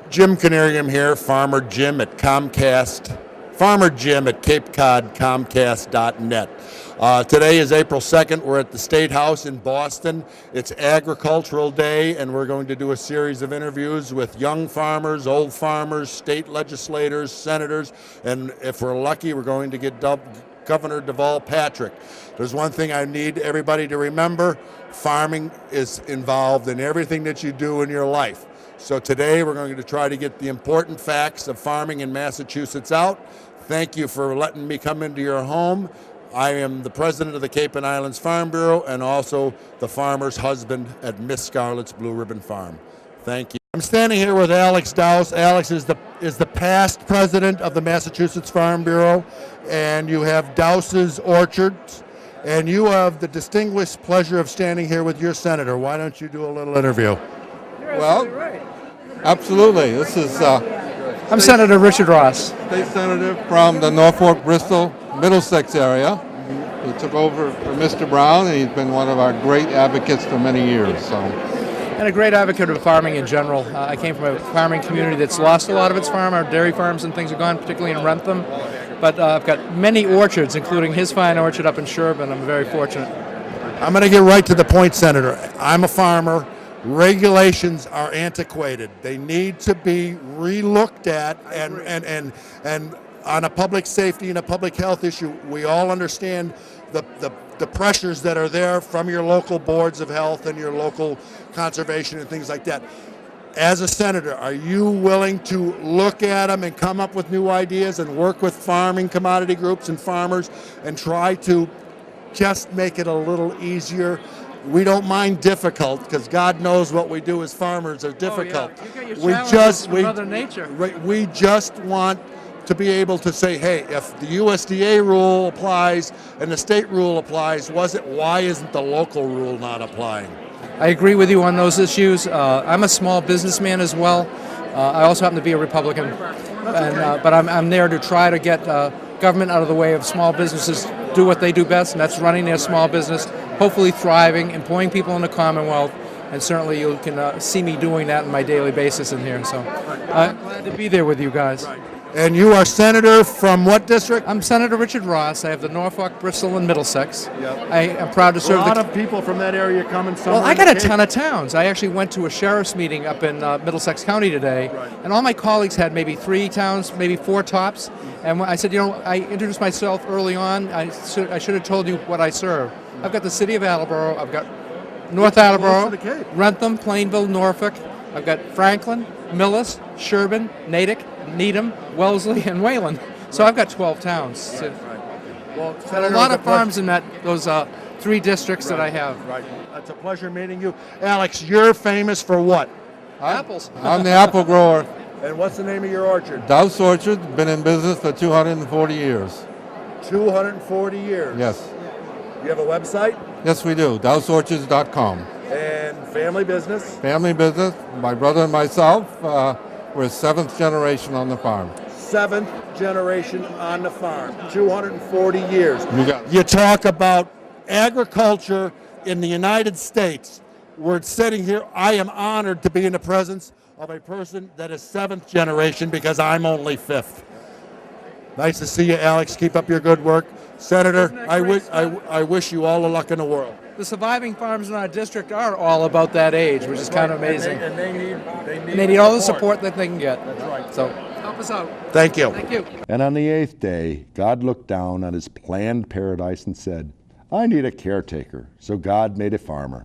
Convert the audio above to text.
Jim Canarium here, Farmer Jim at Comcast, Farmer Jim at Cape Cod Comcast.net. Today is April 2nd. We're at the State House in Boston. It's Agricultural Day, and we're going to do a series of interviews with young farmers, old farmers, state legislators, senators, and if we're lucky, we're going to get Governor Deval Patrick. There's one thing I need everybody to remember: farming is involved in everything that you do in your life. So today we're going to try to get the important facts of farming in Massachusetts out. Thank you for letting me come into your home. I am the president of the Cape and Islands Farm Bureau and also the farmer's husband at Miss Scarlett's Blue Ribbon Farm. Thank you. I'm standing here with Alex Dowse. Alex is the past president of the Massachusetts Farm Bureau, and you have Dowse's Orchards, and you have the distinguished pleasure of standing here with your senator. Why don't you do a little interview? Well, absolutely. This is I'm Senator Richard Ross, state senator from the Norfolk, Bristol, Middlesex area. He took over for Mr. Brown, and he's been one of our great advocates for many years. So, and a great advocate of farming in general. I came from a farming community that's lost a lot of its farm. Our dairy farms and things are gone, particularly in Wrentham. But I've got many orchards, including his fine orchard up in Sherburne. I'm very fortunate. I'm going to get right to the point, Senator. I'm a farmer. Regulations are antiquated. They need to be re-looked at, and on a public safety and a public health issue, we all understand the pressures that are there from your local boards of health and your local conservation and things like that. As a senator, are you willing to look at them and come up with new ideas and work with farming commodity groups and farmers and try to just make it a little easier? We don't mind difficult, because God knows what we do as farmers are difficult. Oh, yeah. You got your challenges from Mother Nature. We just want to be able to say, hey, if the USDA rule applies and the state rule applies, why isn't the local rule not applying? I agree with you on those issues. I'm a small businessman as well. I also happen to be a Republican, but I'm there to try to get government out of the way of small businesses do what they do best, and that's running their small business, hopefully thriving, employing people in the Commonwealth, and certainly you can see me doing that on my daily basis in here. So I'm glad to be there with you guys. Right. And you are senator from what district? I'm Senator Richard Ross. I have the Norfolk, Bristol, and Middlesex. Yep. I am proud to serve a lot of people from that area coming. Well, I got a ton of towns. I actually went to a sheriff's meeting up in Middlesex County today, and all my colleagues had maybe 3 towns, maybe 4 tops. And I said, I introduced myself early on. I should have told you what I serve. I've got the city of Attleboro. I've got North Attleboro, Wrentham, Plainville, Norfolk. I've got Franklin, Millis, Sherburne, Natick, Needham, Wellesley, and Wayland. So I've got 12 towns. Right. Well, Senator, a lot of farms in those 3 districts that I have. Right. It's a pleasure meeting you. Alex, you're famous for what? Apples. I'm the apple grower. And what's the name of your orchard? Dowse Orchard, been in business for 240 years. 240 years? Yes. You have a website? Yes, we do. DowseOrchards.com. And family business? Family business. My brother and myself, we're 7th generation on the farm. 7th generation on the farm. 240 years. You got it. You talk about agriculture in the United States. We're sitting here. I am honored to be in the presence of a person that is 7th generation, because I'm only 5th. Nice to see you, Alex. Keep up your good work. Senator, I wish you all the luck in the world. The surviving farms in our district are all about that age, which is kind of amazing. And they need all the support that they can get. That's right. So help us out. Thank you. Thank you. And on the 8th day, God looked down on his planned paradise and said, I need a caretaker. So God made a farmer.